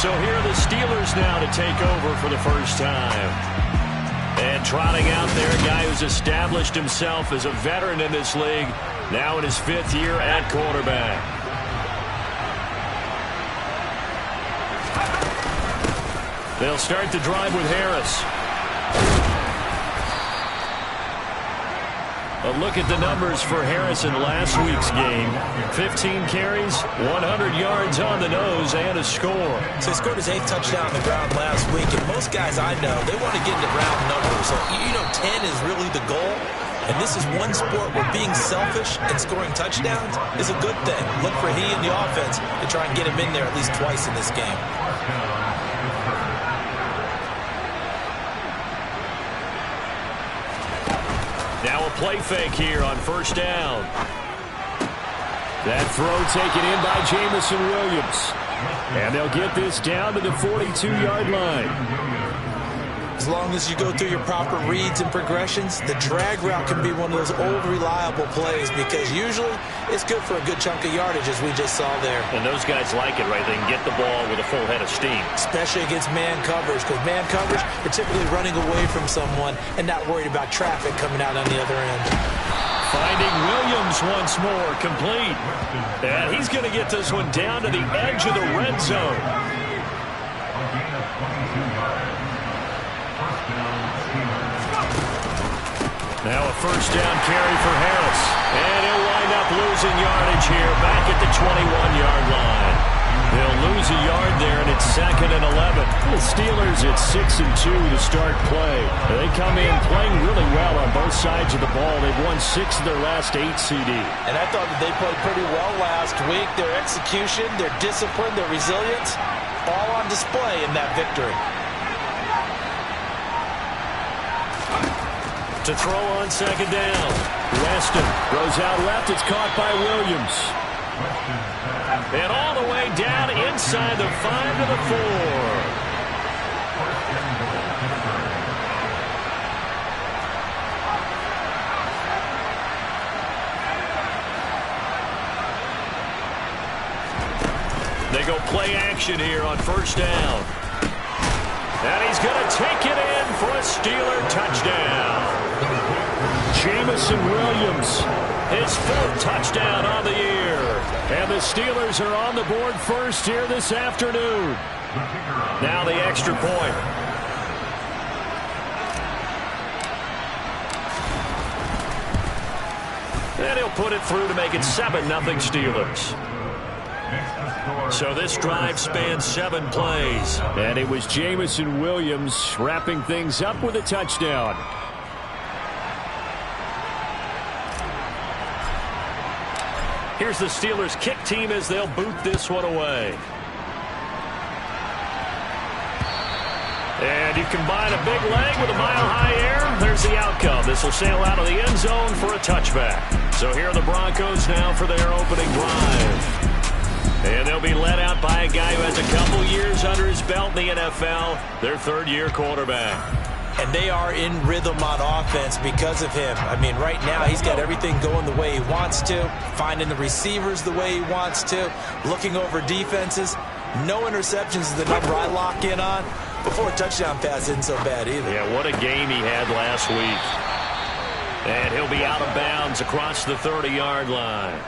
So here are the Steelers now to take over for the first time. And trotting out there, a guy who's established himself as a veteran in this league, now in his 5th year at quarterback. They'll start the drive with Harris. A look at the numbers for Harris in last week's game. 15 carries, 100 yards on the nose, and a score. So he scored his 8th touchdown on the ground last week, and most guys I know, they want to get into round numbers. So, 10 is really the goal, and this is one sport where being selfish and scoring touchdowns is a good thing. Look for he and the offense to try and get him in there at least twice in this game. Now a play fake here on first down. That throw taken in by Jameson Williams. And they'll get this down to the 42-yard line. As long as you go through your proper reads and progressions, the drag route can be one of those old reliable plays because usually it's good for a good chunk of yardage as we just saw there. And those guys like it, right? They can get the ball with a full head of steam. Especially against man coverage, because man coverage, you're typically running away from someone and not worried about traffic coming out on the other end. Finding Williams once more, complete. And he's going to get this one down to the edge of the red zone. Now a first down carry for Harris. And he'll wind up losing yardage here back at the 21-yard line. They'll lose a yard there, and it's 2nd and 11. The Steelers at 6-2 to start play. They come in playing really well on both sides of the ball. They've won 6 of their last 8 CD. And I thought that they played pretty well last week. Their execution, their discipline, their resilience, all on display in that victory. To throw on 2nd down. Weston throws out left. It's caught by Williams. And all the way down inside the 5 to the 4. They go play action here on first down. And he's going to take it in for a Steeler touchdown. Jameson Williams, his 4th touchdown on the year. And the Steelers are on the board first here this afternoon. Now the extra point. And he'll put it through to make it 7-0 Steelers. So this drive spans 7 plays. And it was Jameson Williams wrapping things up with a touchdown. Here's the Steelers kick team as they'll boot this one away. And you combine a big leg with a mile-high air. There's the outcome. This will sail out of the end zone for a touchback. So here are the Broncos now for their opening drive. And they'll be led out by a guy who has a couple years under his belt in the NFL, their 3rd-year quarterback. And they are in rhythm on offense because of him. I mean, right now he's got everything going the way he wants to, finding the receivers the way he wants to, looking over defenses. No interceptions is the number I lock in on. Before a touchdown pass isn't so bad either. Yeah, what a game he had last week. And he'll be out of bounds across the 30-yard line.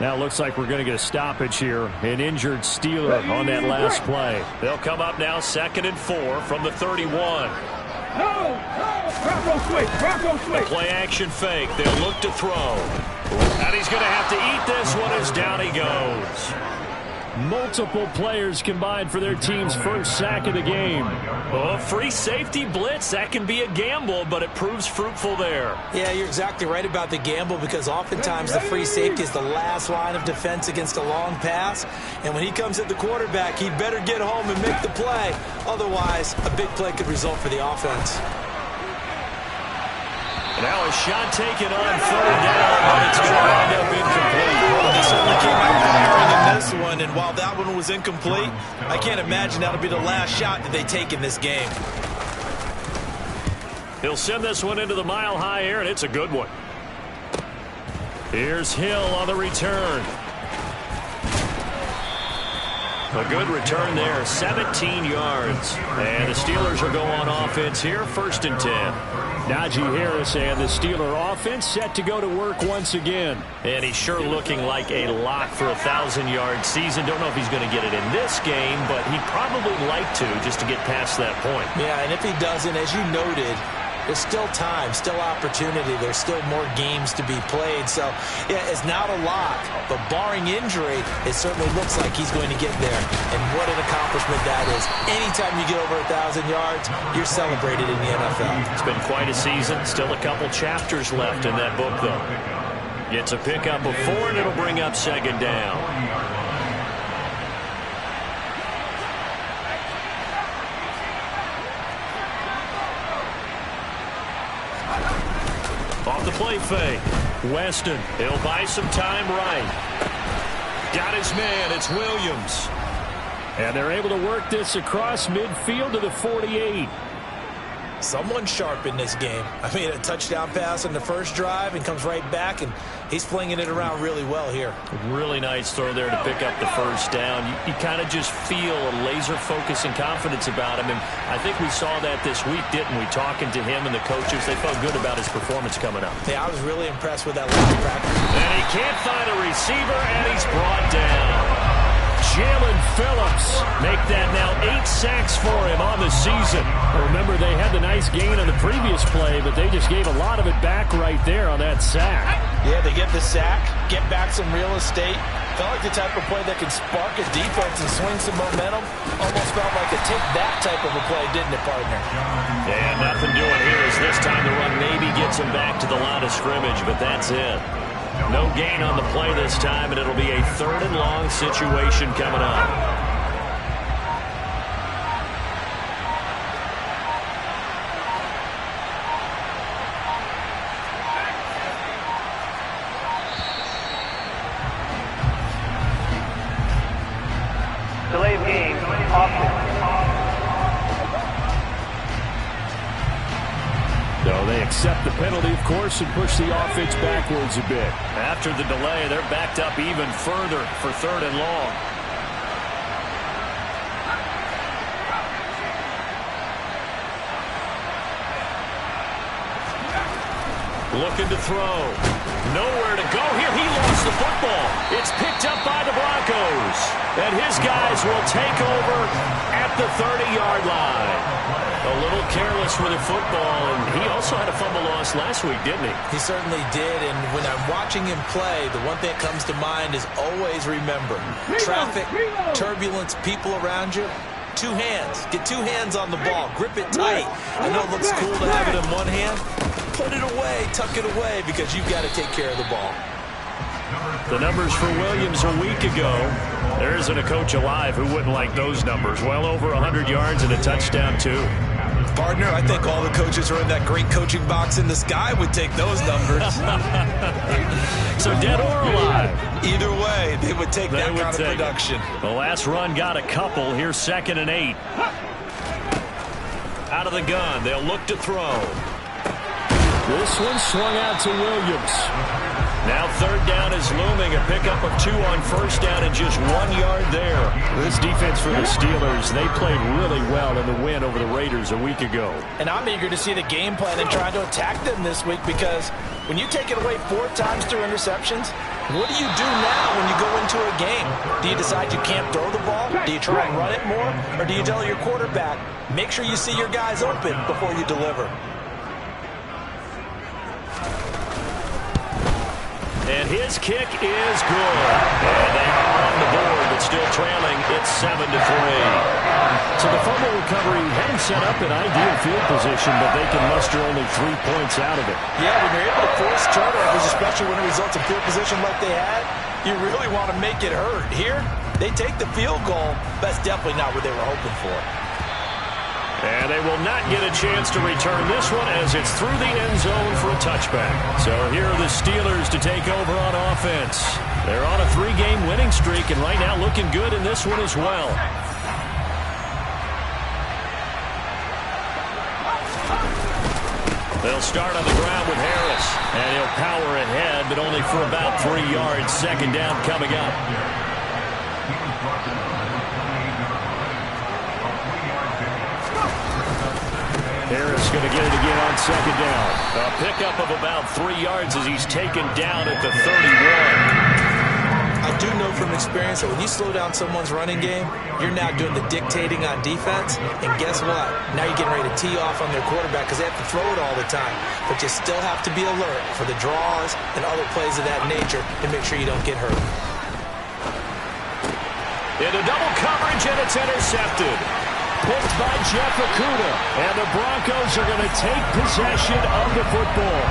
Now it looks like we're going to get a stoppage here. An injured Steeler on that last play. They'll come up now 2nd and 4 from the 31. A play action fake. They'll look to throw. And he's going to have to eat this one as down he goes. Multiple players combined for their team's first sack of the game. Oh, free safety blitz. That can be a gamble, but it proves fruitful there. Yeah, you're exactly right about the gamble because oftentimes the free safety is the last line of defense against a long pass. And when he comes at the quarterback, he'd better get home and make the play. Otherwise, a big play could result for the offense. Now a shot taken on 3rd down, but it's going to wind up incomplete. Well, they certainly came out firing in this one, and while that one was incomplete, I can't imagine that'll be the last shot that they take in this game. He'll send this one into the mile-high air, and it's a good one. Here's Hill on the return. A good return there, 17 yards. And the Steelers will go on offense here, 1st and 10. Najee Harris and the Steeler offense set to go to work once again. And he's sure looking like a lock for a 1,000-yard season. Don't know if he's going to get it in this game, but he'd probably like to just to get past that point. Yeah, and if he doesn't, as you noted, there's still time, still opportunity. There's still more games to be played. So, yeah, it's not a lock. But barring injury, it certainly looks like he's going to get there. And what an accomplishment that is. Anytime you get over 1,000 yards, you're celebrated in the NFL. It's been quite a season. Still a couple chapters left in that book, though. Gets a pickup of 4, and it'll bring up 2nd down. Off the play fake. Weston, he'll buy some time right. Got his man, it's Williams. And they're able to work this across midfield to the 48. Someone sharp in this game. I mean, a touchdown pass on the first drive and comes right back, and he's flinging it around really well here. Really nice throw there to pick up the 1st down. You kind of just feel a laser focus and confidence about him, and I think we saw that this week, didn't we? Talking to him and the coaches, they felt good about his performance coming up. Yeah, I was really impressed with that last practice. And he can't find a receiver, and he's brought down. Jalen Phillips make that now 8 sacks for him on the season. Remember, they had the nice gain on the previous play, but they just gave a lot of it back right there on that sack. Yeah, they get the sack, get back some real estate. Felt like the type of play that can spark a defense and swing some momentum. Almost felt like a take-that type of a play, didn't it, partner? And nothing doing here as this time the run maybe gets him back to the line of scrimmage, but that's it. No gain on the play this time, and it'll be a 3rd and long situation coming up. Delay of game, offense. So they accept the penalty, of course, and push the offense backwards a bit. After the delay, they're backed up even further for 3rd and long. Looking to throw. Nowhere to go here. He lost the football. It's picked up by the Broncos. And his guys will take over at the 30-yard line. A little careless with the football, and he also had a fumble loss last week, didn't he? He certainly did, and when I'm watching him play, the one thing that comes to mind is always remember, traffic, turbulence, people around you, 2 hands. Get 2 hands on the ball. Grip it tight. I know it looks cool to have it in one hand. Put it away, tuck it away, because you've got to take care of the ball. The numbers for Williams a week ago. There isn't a coach alive who wouldn't like those numbers. Well over 100 yards and a touchdown, too. Partner, I think all the coaches are in that great coaching box in the sky would take those numbers. So dead or alive? Either way, they would take that kind of production. The last run got a couple. Here's 2nd and 8. Out of the gun. They'll look to throw. This one swung out to Williams. Now 3rd down is looming. A pickup of 2 on 1st down and just 1 yard there. This defense for the Steelers, they played really well in the win over the Raiders a week ago. And I'm eager to see the game plan and trying to attack them this week, because when you take it away 4 times through interceptions, what do you do now when you go into a game? Do you decide you can't throw the ball? Do you try and run it more? Or do you tell your quarterback, make sure you see your guys open before you deliver? And his kick is good. And they are on the board, but still trailing. It's 7-3. So the fumble recovery hadn't set up an ideal field position, but they can muster only 3 points out of it. Yeah, when you're able to force turnovers, especially when it results in field position like they had, you really want to make it hurt. Here, they take the field goal. That's definitely not what they were hoping for. And they will not get a chance to return this one as it's through the end zone for a touchback. So here are the Steelers to take over on offense. They're on a 3-game winning streak and right now looking good in this one as well. They'll start on the ground with Harris. And he'll power ahead, but only for about 3 yards. 2nd down coming up. Harris going to get it again on second down. A pickup of about 3 yards as he's taken down at the 31. I do know from experience that when you slow down someone's running game, you're now doing the dictating on defense. And guess what? Now you're getting ready to tee off on their quarterback because they have to throw it all the time. But you still have to be alert for the draws and other plays of that nature to make sure you don't get hurt. Into double coverage, and it's intercepted. Picked by Jeff Okudah. And the Broncos are going to take possession of the football.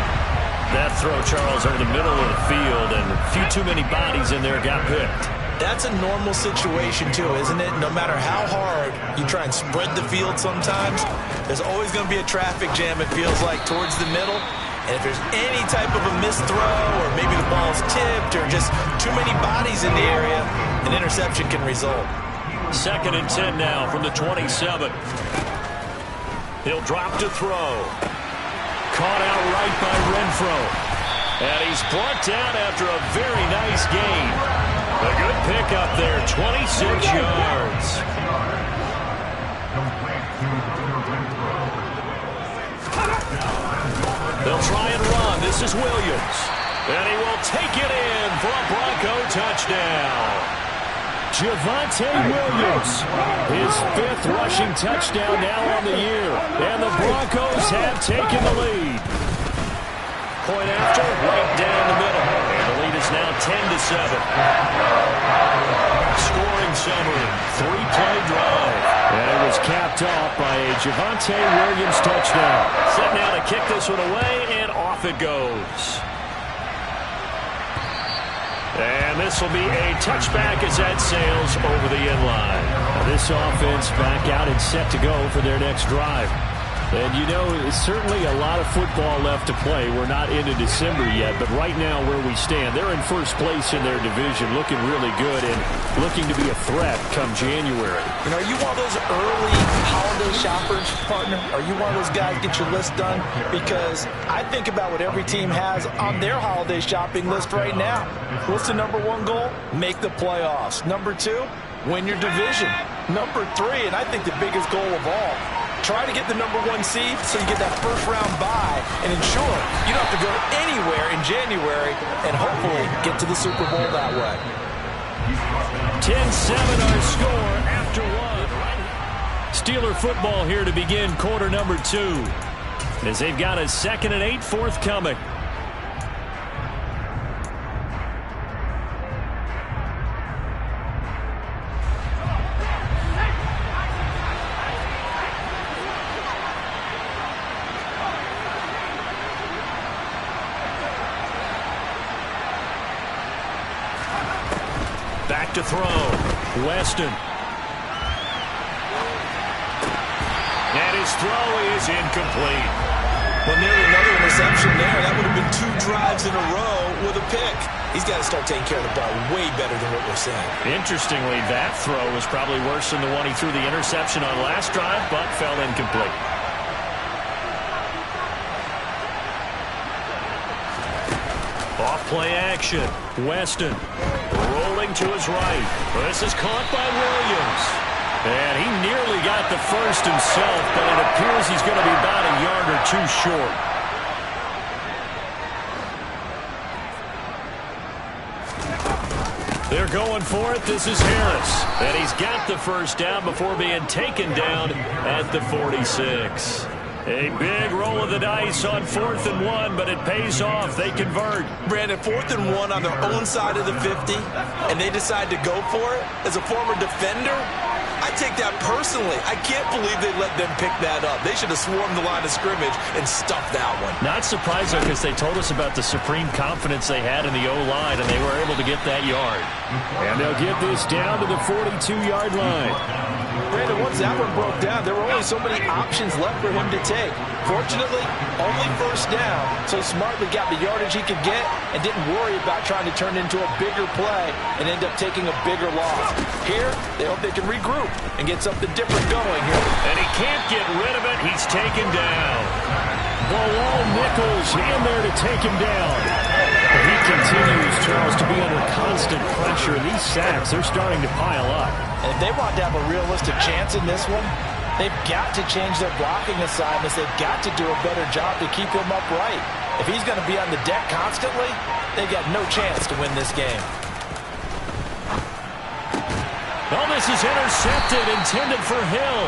That throw, Charles, over the middle of the field, and a few too many bodies in there got picked. That's a normal situation, too, isn't it? No matter how hard you try and spread the field sometimes, there's always going to be a traffic jam, it feels like, towards the middle. And if there's any type of a missed throw, or maybe the ball's tipped, or just too many bodies in the area, an interception can result. 2nd and 10 now from the 27. He'll drop to throw. Caught out right by Renfro. And he's brought down after a very nice gain. A good pickup there, 26 yards. They'll try and run. This is Williams. And he will take it in for a Bronco touchdown. Javonte Williams, his 5th rushing touchdown now on the year. And the Broncos have taken the lead. Point after, right down the middle. And the lead is now 10-7. Scoring summary, 3-play drive. And it was capped off by a Javonte Williams touchdown. Set now to kick this one away, and off it goes. And this will be a touchback as that sails over the end line. Now this offense back out and set to go for their next drive. And, you know, it's certainly a lot of football left to play. We're not into December yet, but right now where we stand, they're in first place in their division, looking really good and looking to be a threat come January. You know, are you one of those early holiday shoppers, partner? Are you one of those guys get your list done? Because I think about what every team has on their holiday shopping list right now. What's the number 1 goal? Make the playoffs. Number 2, win your division. Number 3, and I think the biggest goal of all, try to get the number 1 seed so you get that first-round bye and ensure you don't have to go anywhere in January and hopefully get to the Super Bowl that way. 10-7 our score after 1. Steeler football here to begin quarter number 2 as they've got a 2nd and 8 forthcoming. Back to throw. Weston. And his throw is incomplete. Well, nearly another interception there. That would have been 2 drives in a row with a pick. He's got to start taking care of the ball way better than what we're seeing. Interestingly, that throw was probably worse than the one he threw the interception on last drive, but fell incomplete. Off play action. Weston rolling to his right. This is caught by Williams. And he nearly got the first himself, but it appears he's going to be about a yard or 2 short. They're going for it. This is Harris. And he's got the first down before being taken down at the 46. A big roll of the dice on 4th and 1, but it pays off. They convert. Brandon, 4th and 1 on their own side of the 50, and they decide to go for it. As a former defender, I take that personally. I can't believe they let them pick that up. They should have swarmed the line of scrimmage and stuffed that one. Not surprised, though, because they told us about the supreme confidence they had in the O-line, and they were able to get that yard. And they'll get this down to the 42-yard line. Brandon, once that one broke down, there were only so many options left for him to take. Fortunately, only first down, so smartly got the yardage he could get and didn't worry about trying to turn into a bigger play and end up taking a bigger loss. Here, they hope they can regroup and get something different going here. And he can't get rid of it. He's taken down. Bilal Nichols in there to take him down. But he continues, Charles, to be under constant pressure. These sacks, they're starting to pile up. And if they want to have a realistic chance in this one, They've got to change their blocking assignments. They've got to do a better job to keep him upright. If he's going to be on the deck constantly, they've got no chance to win this game. Oh, this is intercepted, intended for Hill.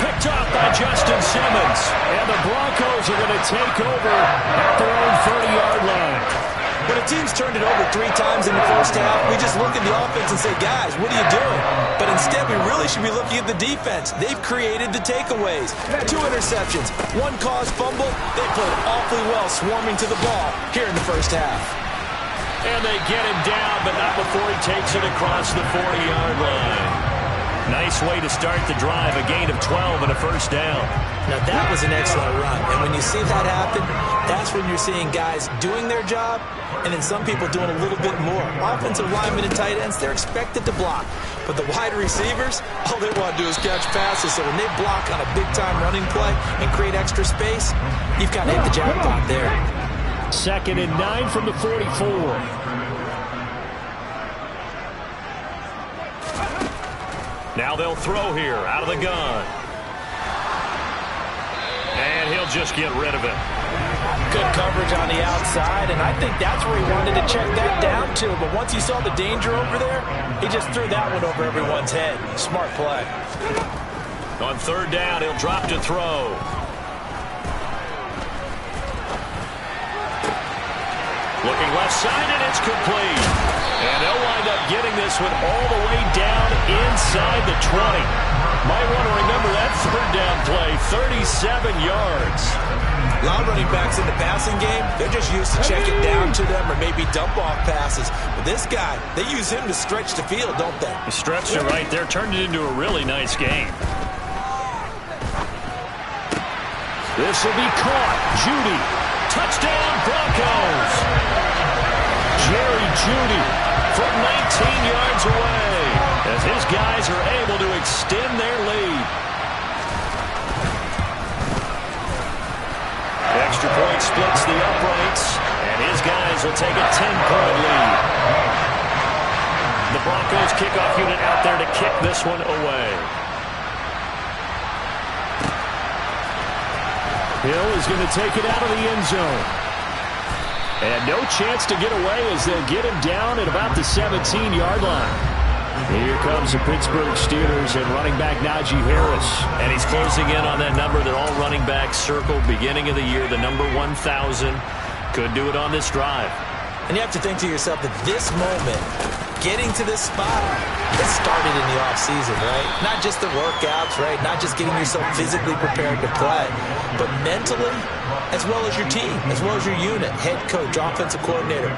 Picked off by Justin Simmons. And the Broncos are going to take over at their own 30-yard line. When a team's turned it over 3 times in the first half, we just look at the offense and say, guys, what are you doing? But instead, we really should be looking at the defense. They've created the takeaways. 2 interceptions, 1 caused fumble. They played awfully well swarming to the ball here in the first half. And they get him down, but not before he takes it across the 40-yard line. Nice way to start the drive, a gain of 12 and a first down. Now, that was an excellent run. And when you see that happen, that's when you're seeing guys doing their job and then some people doing a little bit more. Offensive linemen and tight ends, they're expected to block. But the wide receivers, all they want to do is catch passes. So when they block on a big-time running play and create extra space, you've got to hit the jackpot there. 2nd and 9 from the 44. Now they'll throw here out of the gun. And he'll just get rid of it. Good coverage on the outside, and I think that's where he wanted to check that down to. But once he saw the danger over there, he just threw that one over everyone's head. Smart play. On 3rd down, he'll drop to throw. Looking left side, and it's complete. And they'll wind up getting this one all the way down inside the 20. Might want to remember that 3rd down play, 37 yards. A lot of running backs in the passing game, they're just used to check it down to them or maybe dump off passes. But this guy, they use him to stretch the field, don't they? He stretched it right there, turned it into a really nice game. This will be caught. Jeudy. Touchdown, Broncos. Jerry Jeudy from 19 yards away as his guys are able to extend their lead. Extra point splits the uprights, and his guys will take a 10-point lead. The Broncos kickoff unit out there to kick this one away. Hill is going to take it out of the end zone. And no chance to get away as they'll get him down at about the 17-yard line. Here comes the Pittsburgh Steelers and running back Najee Harris. And he's closing in on that number that all running backs circled beginning of the year, the number 1,000. Could do it on this drive. And you have to think to yourself that this moment, getting to this spot, it started in the offseason, right? Not just the workouts, right? Not just getting yourself physically prepared to play, but mentally, as well as your team, as well as your unit, head coach, offensive coordinator.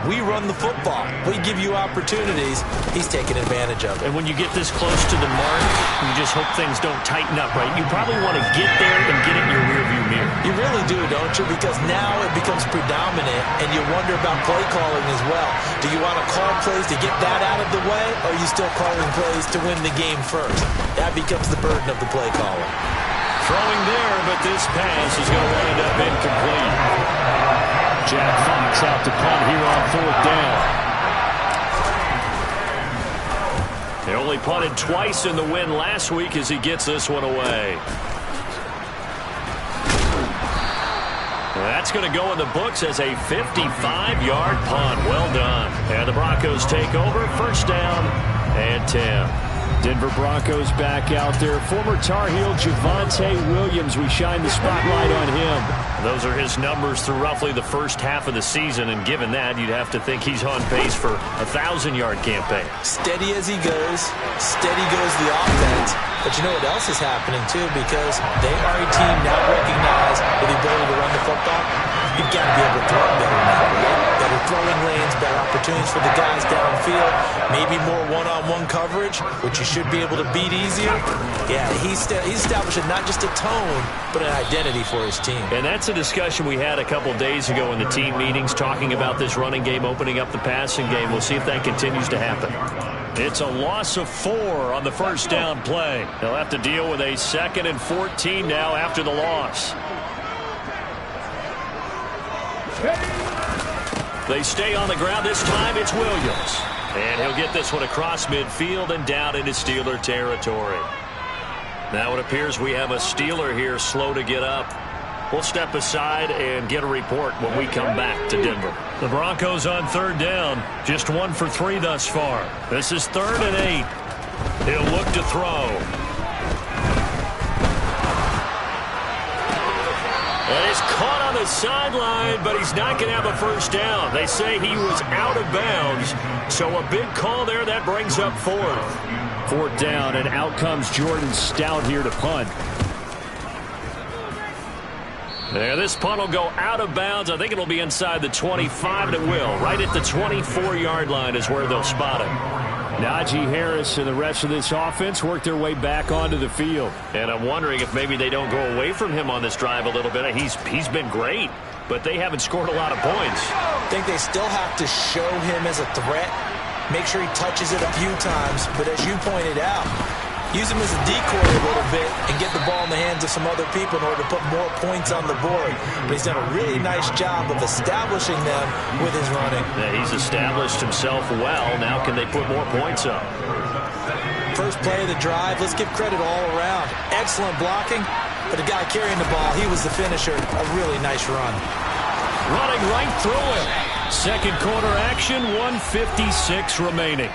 We run the football. We give you opportunities. He's taking advantage of it. And when you get this close to the mark, you just hope things don't tighten up, right? You probably want to get there and get it in your rearview mirror. You really do, don't you? Because now it becomes predominant, and you wonder about play calling as well. Do you want to call plays to get that out of the way, or are you still calling plays to win the game first? That becomes the burden of the play caller. Throwing there, but this pass is going to wind up incomplete. Jack Fox out to punt here on 4th down. They only punted twice in the win last week as he gets this one away. That's going to go in the books as a 55-yard punt. Well done. And the Broncos take over. 1st down and 10. Denver Broncos back out there. Former Tar Heel Javonte Williams. We shine the spotlight on him. Those are his numbers through roughly the first half of the season, and given that, you'd have to think he's on pace for a 1,000-yard campaign. Steady as he goes, steady goes the offense. But you know what else is happening, too, because they are a team now recognized with the ability to run the football. You've got to be able to throw it better now, right? Better throwing lanes, better opportunities for the guys downfield, maybe more one-on-one coverage, which you should be able to beat easier. Yeah, he's establishing not just a tone, but an identity for his team. And that's a discussion we had a couple days ago in the team meetings, talking about this running game, opening up the passing game. We'll see if that continues to happen. It's a loss of 4 on the 1st down play. They'll have to deal with a 2nd and 14 now after the loss. They stay on the ground. This time it's Williams. And he'll get this one across midfield and down into Steeler territory. Now it appears we have a Steeler here slow to get up. We'll step aside and get a report when we come back to Denver. The Broncos on third down. Just 1 for 3 thus far. This is 3rd and 8. He'll look to throw. And he's caught on the sideline, but he's not going to have a first down. They say he was out of bounds, so a big call there. That brings up 4th. 4th down, and out comes Jordan Stout here to punt. There, this punt will go out of bounds. I think it'll be inside the 25, and it will. Right at the 24-yard line is where they'll spot it. Najee Harris and the rest of this offense work their way back onto the field. And I'm wondering if maybe they don't go away from him on this drive a little bit. He's been great, but they haven't scored a lot of points. I think they still have to show him as a threat. Make sure he touches it a few times. But as you pointed out, use him as a decoy a little bit and get the ball in the hands of some other people in order to put more points on the board. But he's done a really nice job of establishing them with his running. Yeah, he's established himself well. Now can they put more points up? First play of the drive, let's give credit all around. Excellent blocking, but the guy carrying the ball, he was the finisher. A really nice run. Running right through it. Second quarter action, 1:56 remaining.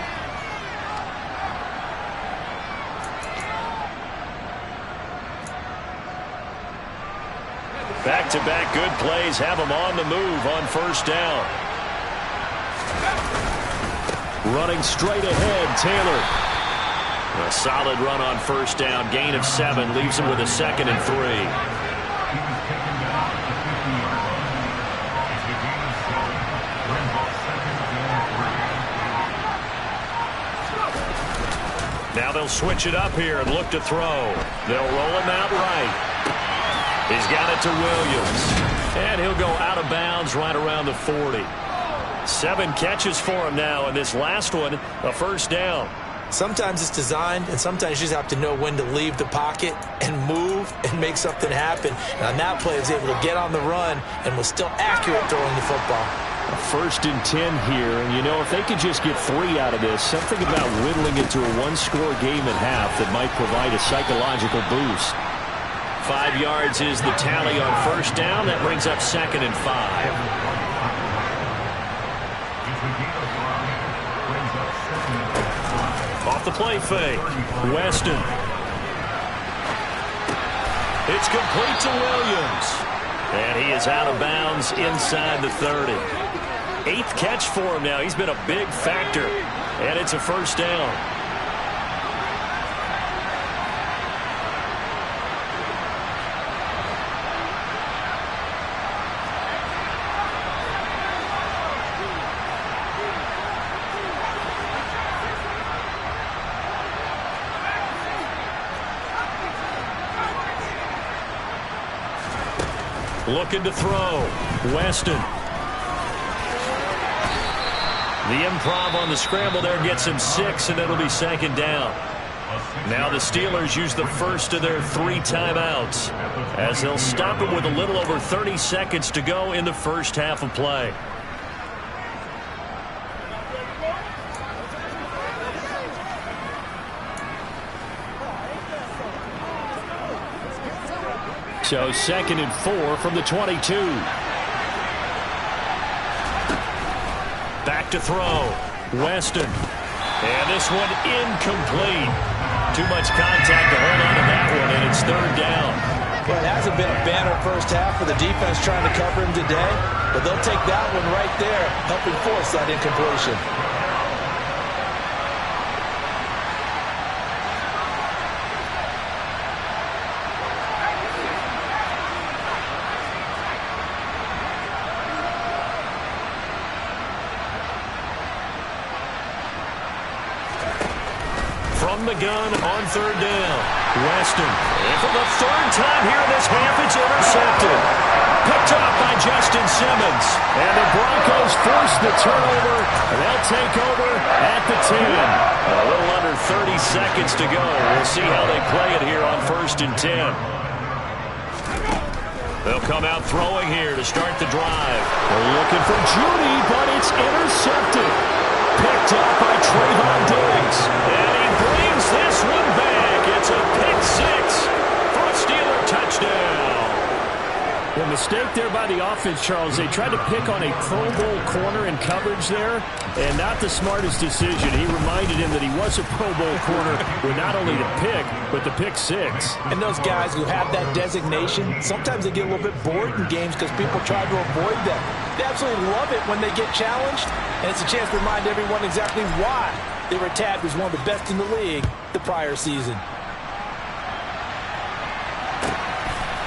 Back-to-back good plays have him on the move on first down. Running straight ahead, Taylor. A solid run on first down. Gain of 7 leaves him with a 2nd and 3. Now they'll switch it up here and look to throw. They'll roll him out right. He's got it to Williams. And he'll go out of bounds right around the 40. 7 catches for him now, and this last one, a first down. Sometimes it's designed, and sometimes you just have to know when to leave the pocket and move and make something happen. And on that play, he was able to get on the run and was still accurate throwing the football. A 1st and 10 here, and you know, if they could just get 3 out of this, something about whittling it to a 1-score game at half that might provide a psychological boost. 5 yards is the tally on first down. That brings up 2nd and 5. Off the play fake. Weston. It's complete to Williams. And he is out of bounds inside the 30. 8th catch for him now. He's been a big factor. And it's a first down. Looking to throw. Weston. The improv on the scramble there gets him 6, and it'll be 2nd down. Now the Steelers use the first of their 3 timeouts as they'll stop him with a little over 30 seconds to go in the first half of play. So 2nd and 4 from the 22. Back to throw. Weston. And this one incomplete. Too much contact to hold on to that one, and it's 3rd down. Well, it hasn't been a banner first half for the defense trying to cover him today, but they'll take that one right there, helping force that incompletion. From the gun on 3rd down. Weston. And for the 3rd time here in this half, it's intercepted. Picked up by Justin Simmons. And the Broncos force the turnover. And they'll take over at the 10. A little under 30 seconds to go. We'll see how they play it here on 1st and 10. They'll come out throwing here to start the drive. They're looking for Judy, but it's intercepted. Picked up by Trayvon Diggs. And he brings this one back. It's a pick 6. mistake there by the offense, Charles. They tried to pick on a Pro Bowl corner in coverage there, and not the smartest decision. He reminded him that he was a Pro Bowl corner with not only the pick, but the pick six. And those guys who have that designation, sometimes they get a little bit bored in games because people try to avoid them. They absolutely love it when they get challenged, and it's a chance to remind everyone exactly why they were tagged as one of the best in the league the prior season.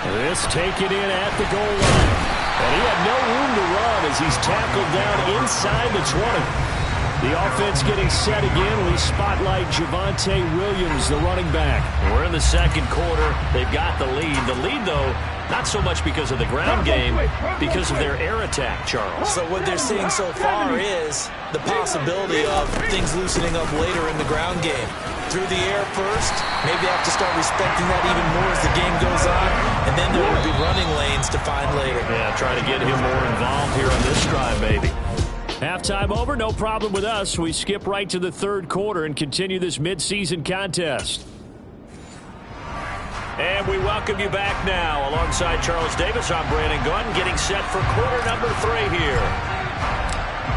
This taken in at the goal line. And he had no room to run as he's tackled down inside the 20. The offense getting set again. We spotlight Javonte Williams, the running back. We're in the second quarter. They've got the lead. The lead, though, not so much because of the ground game, because of their air attack, Charles. So what they're seeing so far is the possibility of things loosening up later in the ground game. Through the air first, maybe they have to start respecting that even more as the game goes on, and then there will be running lanes to find later. Yeah, try to get him more involved here on this drive, maybe. Halftime over, no problem with us. We skip right to the third quarter and continue this midseason contest. And we welcome you back now. Alongside Charles Davis, I'm Brandon Gunn, getting set for quarter number 3 here.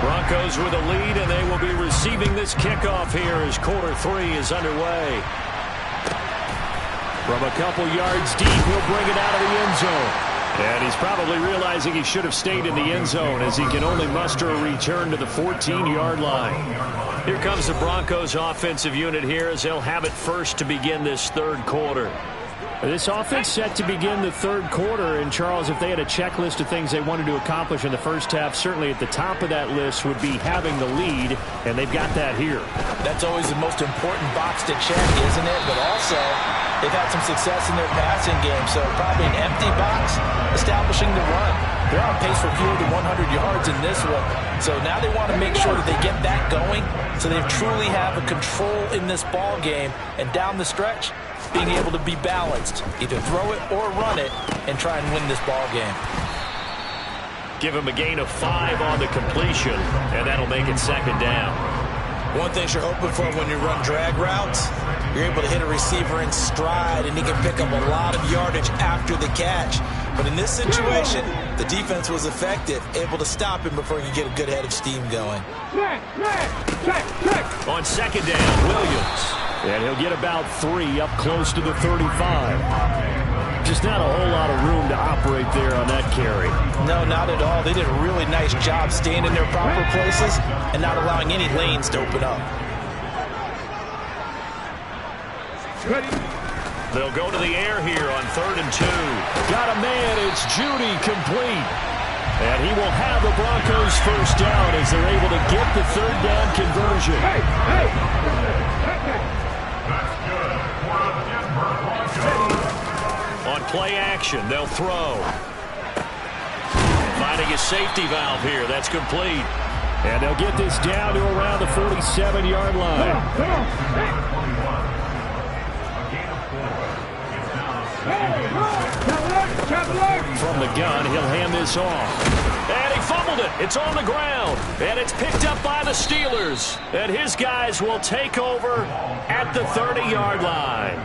Broncos with a lead, and they will be receiving this kickoff here as quarter 3 is underway. From a couple yards deep, he'll bring it out of the end zone. And he's probably realizing he should have stayed in the end zone as he can only muster a return to the 14-yard line. Here comes the Broncos offensive unit here as they'll have it first to begin this third quarter. This offense set to begin the third quarter, and Charles, if they had a checklist of things they wanted to accomplish in the first half, certainly at the top of that list would be having the lead, and they've got that here. That's always the most important box to check, isn't it? But also, they've had some success in their passing game, so probably an empty box, establishing the run. They're on pace for fewer than 100 yards in this one, so now they want to make sure that they get that going so they truly have a control in this ball game, and down the stretch, being able to be balanced, either throw it or run it, and try and win this ball game. Give him a gain of 5 on the completion, and that'll make it second down. One thing you're hoping for when you run drag routes, you're able to hit a receiver in stride, and he can pick up a lot of yardage after the catch. But in this situation, the defense was effective, able to stop him before you get a good head of steam going. On second down, Williams. And he'll get about 3 up close to the 35. Just not a whole lot of room to operate there on that carry. No, not at all. They did a really nice job staying in their proper places and not allowing any lanes to open up. They'll go to the air here on 3rd and 2. Got a man. It's Judy complete. And he will have the Broncos first down as they're able to get the third down conversion. On play action, they'll throw. Finding a safety valve here. That's complete. And they'll get this down to around the 47-yard line. From the gun, he'll hand this off. And he fumbled it. It's on the ground. And it's picked up by the Steelers. And his guys will take over at the 30-yard line.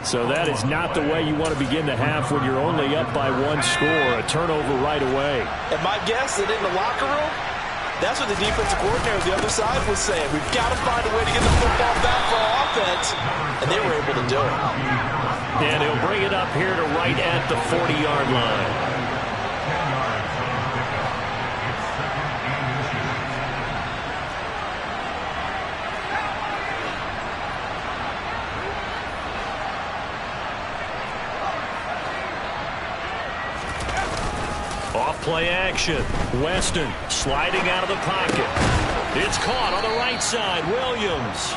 So that is not the way you want to begin the half when you're only up by 1 score. A turnover right away. And my guess that in the locker room, that's what the defensive coordinator on the other side was saying. We've got to find a way to get the football back for our offense. And they were able to do it. And he'll bring it up here to right at the 40-yard line. Off-play action. Weston sliding out of the pocket. It's caught on the right side. Williams.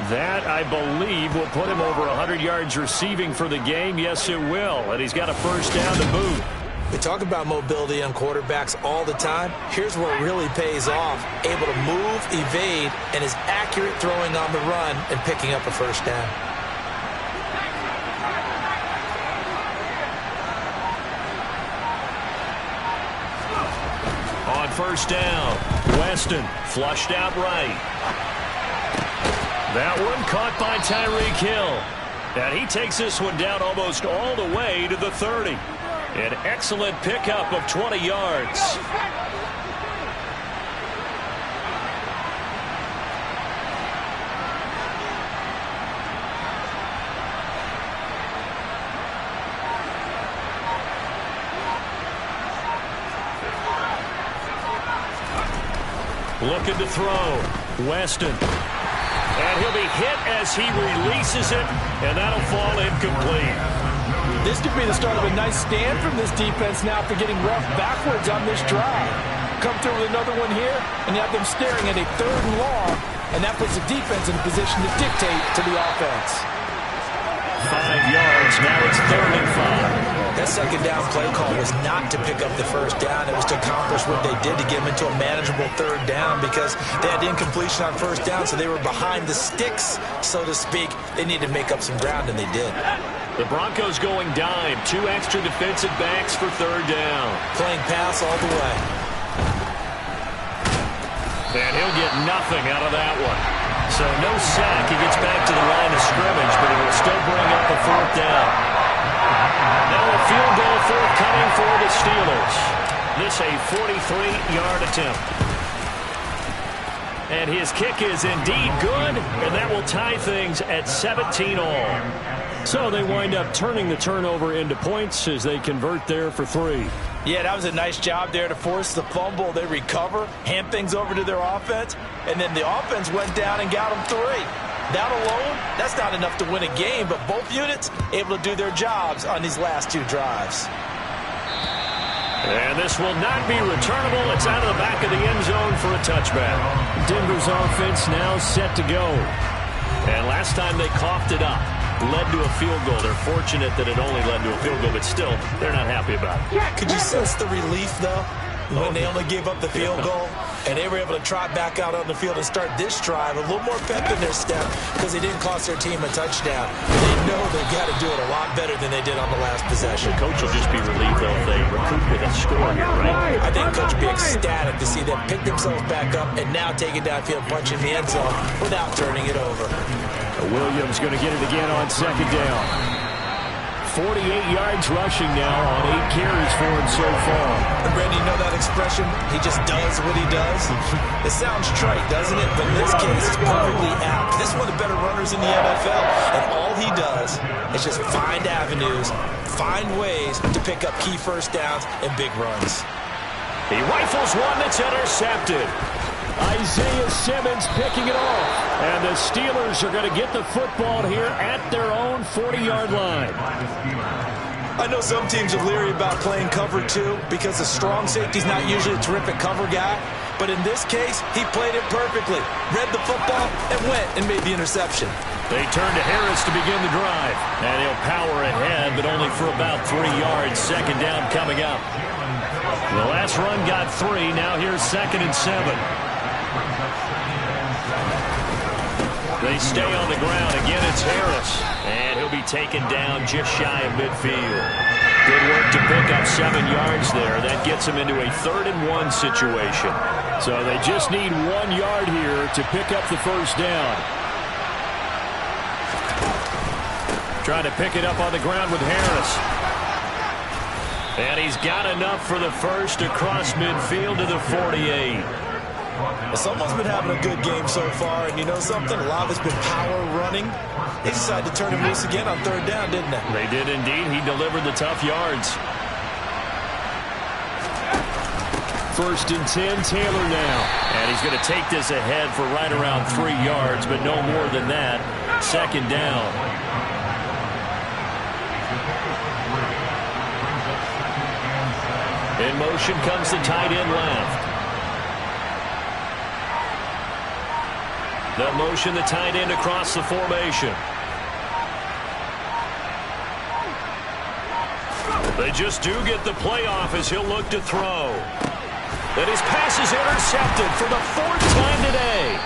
That, I believe, will put him over 100 yards receiving for the game. Yes, it will. And he's got a first down to boot. We talk about mobility on quarterbacks all the time. Here's where it really pays off. Able to move, evade, and is accurate throwing on the run and picking up a first down. On first down, Weston flushed out right. That one caught by Tyreek Hill. And he takes this one down almost all the way to the 30. An excellent pickup of 20 yards. Looking to throw. Weston. And he'll be hit as he releases it, and that'll fall incomplete. This could be the start of a nice stand from this defense now after getting roughed backwards on this drive. Come through with another one here, and you have them staring at a 3rd and long, and that puts the defense in a position to dictate to the offense. 5 yards, now it's 3rd and 5. That second down play call was not to pick up the first down. It was to accomplish what they did to get them into a manageable 3rd down because they had incompletion on first down, so they were behind the sticks, so to speak. They needed to make up some ground, and they did. The Broncos going dime. 2 extra defensive backs for 3rd down. Playing pass all the way. And he'll get nothing out of that one. So no sack. He gets back to the line of scrimmage, but it will still bring up a 4th down. Now a field goal forthcoming for the Steelers. This a 43-yard attempt. And his kick is indeed good, and that will tie things at 17 all. So they wind up turning the turnover into points as they convert there for 3. Yeah, that was a nice job there to force the fumble. They recover, hand things over to their offense, and then the offense went down and got them 3. That alone, that's not enough to win a game, but both units able to do their jobs on these last 2 drives. And this will not be returnable. It's out of the back of the end zone for a touchback. Denver's offense now set to go. And last time they coughed it up, led to a field goal. They're fortunate that it only led to a field goal, but still, they're not happy about it. Could you sense the relief, though, when they only gave up the field goal? And they were able to trot back out on the field and start this drive. A little more pep in their step because they didn't cost their team a touchdown. They know they've got to do it a lot better than they did on the last possession. The coach will just be relieved, though, if they recoup with a score here, right? I think Coach will be ecstatic to see them pick themselves back up and now take it downfield, punch in the end zone without turning it over. Williams going to get it again on 2nd down. 48 yards rushing now on 8 carries for him so far. And Brandon, you know that expression? He just does what he does. It sounds trite, doesn't it? But in this case, it's perfectly apt. This is one of the better runners in the NFL. And all he does is just find avenues, find ways to pick up key first downs and big runs. He rifles one that's intercepted. Isaiah Simmons picking it off. And the Steelers are going to get the football here at their own 40-yard line. I know some teams are leery about playing cover 2 because the strong safety's not usually a terrific cover guy. But in this case, he played it perfectly. Read the football and went and made the interception. They turn to Harris to begin the drive. And he'll power ahead, but only for about 3 yards. 2nd down coming up. The last run got 3. Now here's 2nd and 7. They stay on the ground. Again, it's Harris. And he'll be taken down just shy of midfield. Good work to pick up 7 yards there. That gets him into a 3rd and 1 situation. So they just need 1 yard here to pick up the first down. Trying to pick it up on the ground with Harris. And he's got enough for the first across midfield to the 48. Someone's been having a good game so far, and you know something? A lot of it's been power running. They decided to turn him loose again on 3rd down, didn't they? They did indeed. He delivered the tough yards. 1st and 10, Taylor now. And he's going to take this ahead for right around 3 yards, but no more than that. 2nd down. In motion comes the tight end left. They'll motion the tight end across the formation. They just do get the playoff as he'll look to throw. And his pass is intercepted for the 4th time today.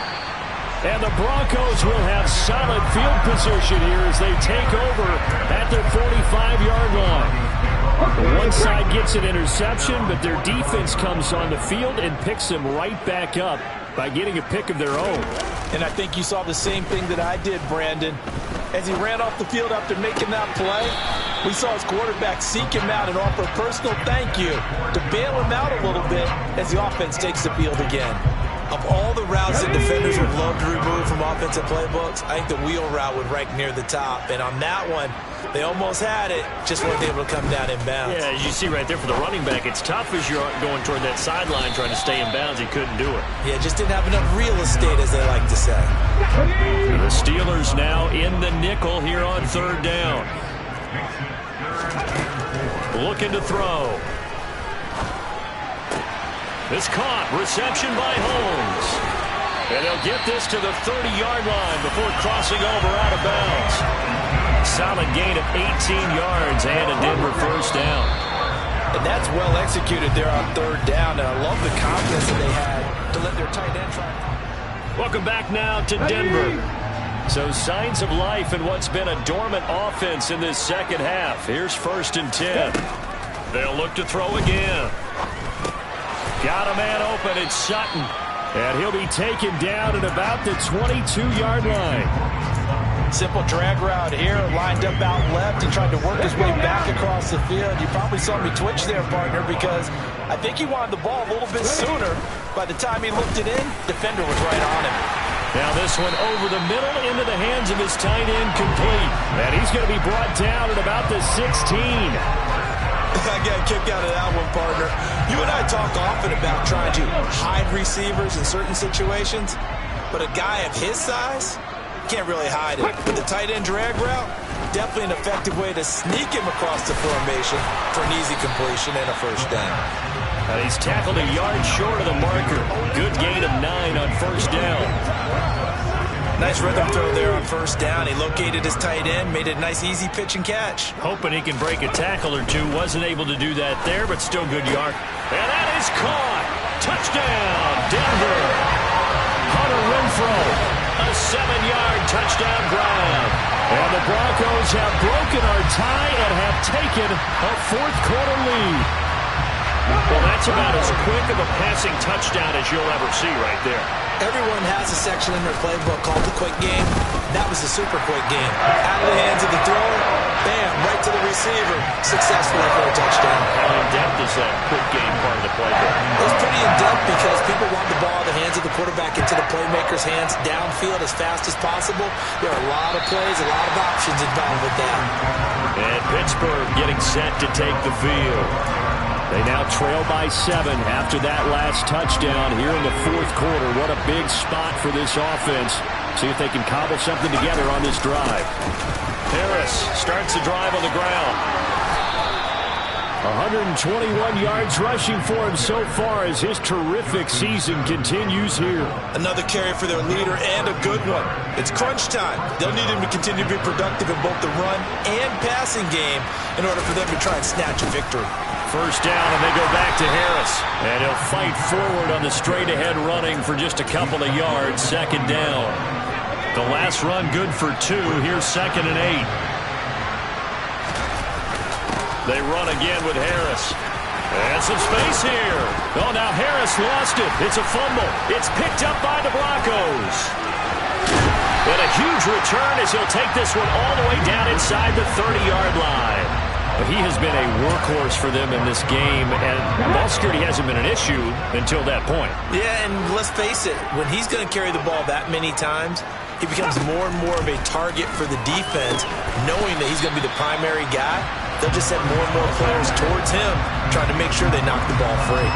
And the Broncos will have solid field position here as they take over at their 45-yard line. One side gets an interception, but their defense comes on the field and picks them right back up by getting a pick of their own. And I think you saw the same thing that I did, Brandon. as he ran off the field after making that play. We saw his quarterback seek him out and offer a personal thank you to bail him out a little bit as the offense takes the field again. Of all the routes that defenders would love to remove from offensive playbooks, I think the wheel route would rank near the top. And on that one, they almost had it, just weren't able to come down in bounds. Yeah, as you see right there for the running back, it's tough as you're going toward that sideline trying to stay in bounds. He couldn't do it. Yeah, just didn't have enough real estate, as they like to say. The Steelers now in the nickel here on third down. Looking to throw. It's caught. Reception by Holmes. And they'll get this to the 30-yard line before crossing over out of bounds. Solid gain of 18 yards and a Denver first down. And that's well executed there on third down. And I love the confidence that they had to let their tight end try. Welcome back now to Denver. So signs of life in what's been a dormant offense in this second half. Here's 1st and 10. They'll look to throw again. Got a man open. It's Sutton. And he'll be taken down at about the 22-yard line. Simple drag route here, lined up out left and tried to work his way back across the field. You probably saw me twitch there, partner, because I think he wanted the ball a little bit sooner. By the time he looked it in, defender was right on him. Now this one over the middle into the hands of his tight end, complete. And he's going to be brought down at about the 16. I got a kick out of that one, partner. You and I talk often about trying to hide receivers in certain situations, but a guy of his size can't really hide it. With the tight end drag route, definitely an effective way to sneak him across the formation for an easy completion and a first down. And he's tackled a yard short of the marker. Good gain of 9 on first down. Nice rhythm throw there on first down. He located his tight end, made it a nice easy pitch and catch. Hoping he can break a tackle or two. Wasn't able to do that there, but still good yard. And that is caught. Touchdown, Denver. Hunter Renfrow, a 7-yard touchdown grab. And the Broncos have broken our tie and have taken a fourth-quarter lead. Well, that's about as quick of a passing touchdown as you'll ever see right there. Everyone has a section in their playbook called the quick game. That was the super quick game. Out of the hands of the thrower, bam, right to the receiver, successfully for a touchdown. How in-depth is that quick game part of the playbook? It was pretty in-depth because people want the ball in the hands of the quarterback into the playmaker's hands downfield as fast as possible. There are a lot of plays, a lot of options involved with that. And Pittsburgh getting set to take the field. They now trail by 7 after that last touchdown here in the fourth quarter. What a big spot for this offense. See if they can cobble something together on this drive. Harris starts the drive on the ground. 121 yards rushing for him so far as his terrific season continues here. Another carry for their leader and a good one. It's crunch time. They'll need him to continue to be productive in both the run and passing game in order for them to try and snatch a victory. First down, and they go back to Harris. And he'll fight forward on the straight-ahead running for just a couple of yards. Second down. The last run good for 2. Here's 2nd and 8. They run again with Harris. And some space here. Oh, now Harris lost it. It's a fumble. It's picked up by the Broncos. And a huge return as he'll take this one all the way down inside the 30-yard line. But he has been a workhorse for them in this game, and ball security hasn't been an issue until that point. Yeah, and let's face it, when he's going to carry the ball that many times, he becomes more and more of a target for the defense, knowing that he's going to be the primary guy. They'll just send more and more players towards him, trying to make sure they knock the ball free.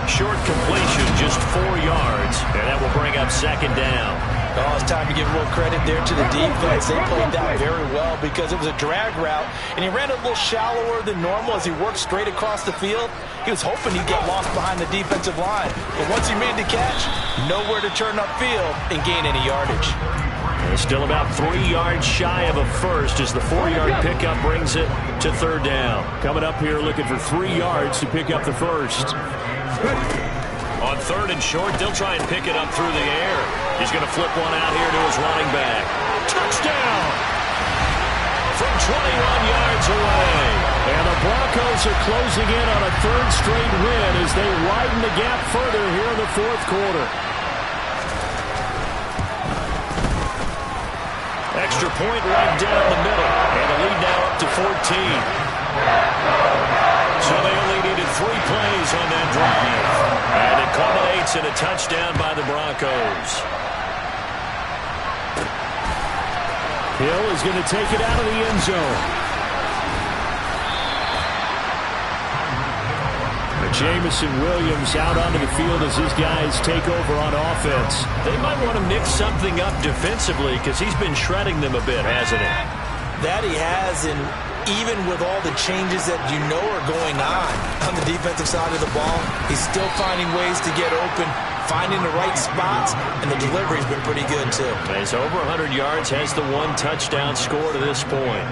Short completion, just 4 yards, and that will bring up 2nd down. Oh, it's time to give a little credit there to the defense. They played that very well because it was a drag route, and he ran a little shallower than normal as he worked straight across the field. He was hoping he'd get lost behind the defensive line, but once he made the catch, nowhere to turn upfield and gain any yardage. And still about 3 yards shy of a first as the 4-yard pickup brings it to 3rd down. Coming up here looking for 3 yards to pick up the first. On 3rd and short, they'll try and pick it up through the air. He's going to flip one out here to his running back. Touchdown! From 21 yards away. And the Broncos are closing in on a 3rd straight win as they widen the gap further here in the fourth quarter. extra point right down the middle. And the lead now up to 14. So they only needed 3 plays on that drive. And it culminates in a touchdown by the Broncos. Hill is going to take it out of the end zone. Jameson Williams out onto the field as his guys take over on offense. They might want to mix something up defensively because he's been shredding them a bit, hasn't he? That he has, and even with all the changes that you know are going on the defensive side of the ball, he's still finding ways to get open, finding the right spots, and the delivery's been pretty good too. He's over 100 yards, has the 1 touchdown score to this point.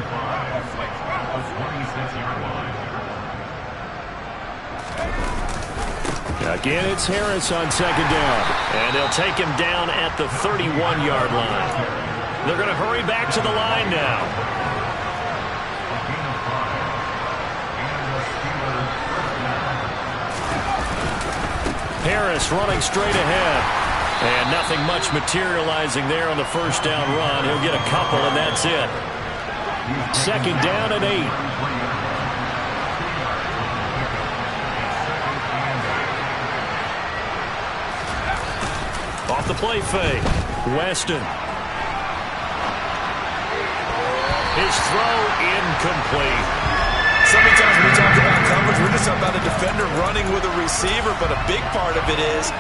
Again, it's Harris on second down. And they'll take him down at the 31-yard line. They're going to hurry back to the line now. Harris running straight ahead. And nothing much materializing there on the first down run. He'll get a couple, and that's it. Second down and 8. Off the play fake. Weston. His throw incomplete. So many times when we talk about coverage, we're just talking about a defender running with a receiver, but a big part of it is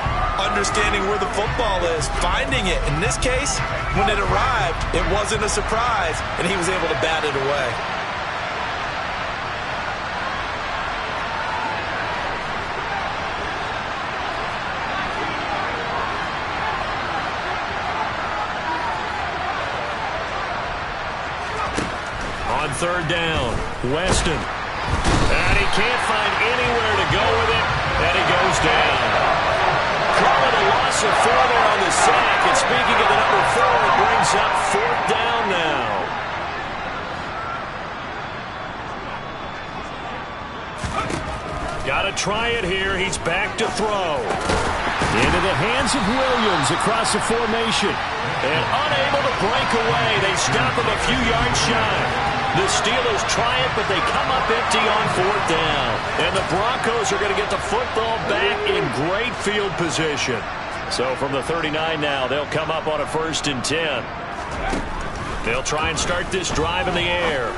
understanding where the football is, finding it. In this case, when it arrived, it wasn't a surprise, and he was able to bat it away. On third down, Weston. And he can't find anywhere to go with it, and he goes down. Call it a loss of 4 there on the sack, and speaking of the number 4, it brings up 4th down now. Got to try it here. He's back to throw. Into the hands of Williams across the formation. And unable to break away. They stop him a few yards shy. The Steelers try it, but they come up empty on 4th down. And the Broncos are going to get the football back in great field position. So from the 39 now, they'll come up on a 1st and 10. They'll try and start this drive in the air.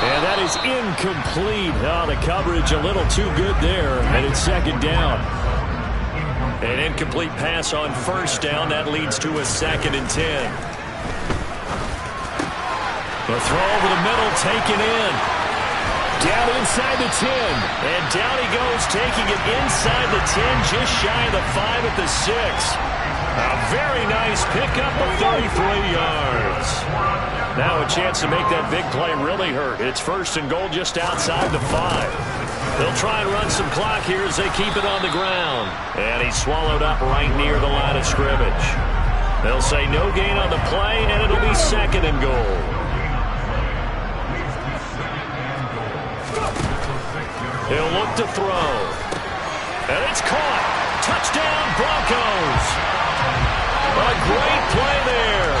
And that is incomplete. Oh, the coverage a little too good there. And it's second down. An incomplete pass on 1st down. That leads to a 2nd and 10. The throw over the middle, taken in. Down inside the 10. And down he goes, taking it inside the 10, just shy of the 5 at the 6. A very nice pickup of 33 yards. Now a chance to make that big play really hurt. It's 1st and goal just outside the 5. They'll try and run some clock here as they keep it on the ground. And he's swallowed up right near the line of scrimmage. They'll say no gain on the play, and it'll be 2nd and goal. He'll look to throw. And it's caught. Touchdown, Broncos. A great play there.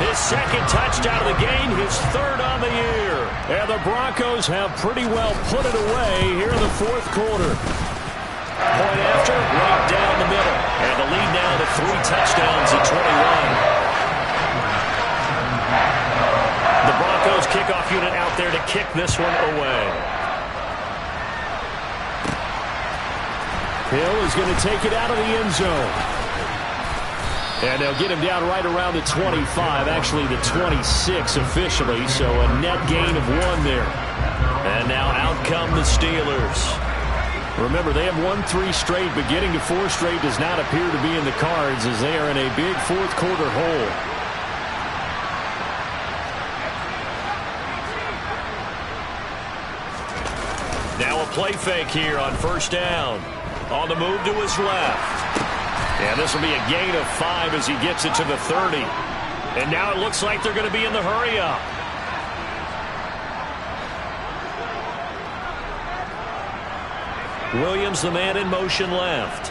His 2nd touchdown of the game, his 3rd on the year. And the Broncos have pretty well put it away here in the 4th quarter. Point after, right down the middle. And the lead now to 3 touchdowns at 21. The Broncos kickoff unit out there to kick this one away. Hill is going to take it out of the end zone. And they'll get him down right around the 25, actually the 26 officially, so a net gain of 1 there. And now out come the Steelers. Remember, they have won 3 straight, but getting to 4 straight does not appear to be in the cards as they are in a big 4th quarter hole. Now a play fake here on 1st down. On the move to his left. And this will be a gain of 5 as he gets it to the 30. And now it looks like they're going to be in the hurry-up. Williams, the man in motion left.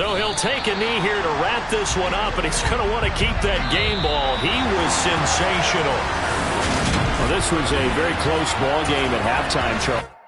So he'll take a knee here to wrap this one up, and he's going to want to keep that game ball. He was sensational. Well, this was a very close ball game at halftime, Charles.